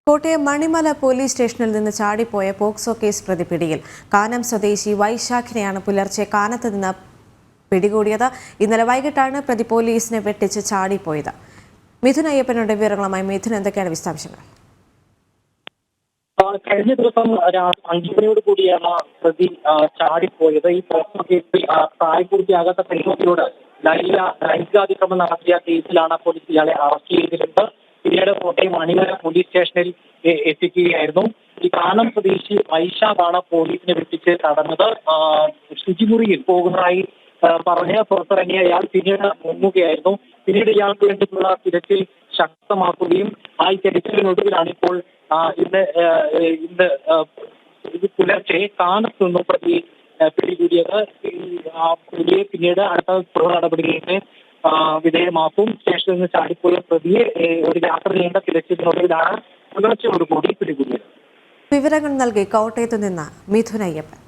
Kottayam Manimala police സ്റ്റേഷനിൽ നിന്ന് ചാടിപ്പോയ POCSO case പ്രതി പിടിയിൽ. കാനം സ്വദേശി വൈശാഖിനെയാണ് പുലർച്ചെ കാനത്ത് നിന്ന് പിടികൂടിയത്. ഇന്നലെ വൈകിട്ടാണ് പ്രതി പോലീസിനെ വെട്ടിച്ച് ചാടിപ്പോയത്. മിഥുൻ അയ്യപ്പനുടെ വിവരങ്ങളുമായി. മിഥുൻ, എന്തൊക്കെയാണ് വിശദാംശങ്ങൾ? കഴിഞ്ഞ ദിവസം 5 മണിയോട് കൂടിയാണ് പ്രതി ചാടിപ്പോയത്. ഈ പോക്സോ കേസിൽ പ്രായപൂർത്തിയാകാത്ത പെൺകുട്ടിയോട് ലൈംഗികാതിക്രമം നടത്തിയ കേസിലാണ് പോലീസ് ഇയാളെ അറസ്റ്റ് ചെയ്തിരുന്നത്. പിന്നീട് കോട്ടയം മണിമല പോലീസ് സ്റ്റേഷനിൽ എത്തിക്കുകയായിരുന്നു. ഈ കാനം സ്വദേശി വൈശാഖാണ് പോലീസിനെ വെട്ടിച്ച് തടഞ്ഞത്. ശുചിമുറിയിൽ പോകുന്നതായി പറഞ്ഞ് പുറത്തിറങ്ങിയ ഇയാൾ പിന്നീട് മുങ്ങുകയായിരുന്നു. പിന്നീട് ഇയാൾക്ക് വേണ്ടിയിട്ടുള്ള തിരച്ചിൽ ശക്തമാക്കുകയും ആ തിരച്ചിലിനൊടുവിലാണ് ഇപ്പോൾ ഇന്ന് പുലർച്ചെ കാനത്ത് നിന്നും പ്രതി പിടികൂടിയത്. പ്രതിയെ പിന്നീട് അടുത്ത തുടർ നടപടികൾക്ക് വിധേയമാക്കും. സ്റ്റേഷനിൽ നിന്ന് ചാടിപ്പോയ പ്രതിയെ ഒരു യാത്ര ചെയ്യേണ്ട തിരച്ചിലിനൊടുവിലാണ് പുലർച്ചയോടുകൂടി പിടികൂടിയത്. വിവരങ്ങൾ നൽകി കോട്ടയത്ത് നിന്ന് മിഥുൻ അയ്യപ്പൻ.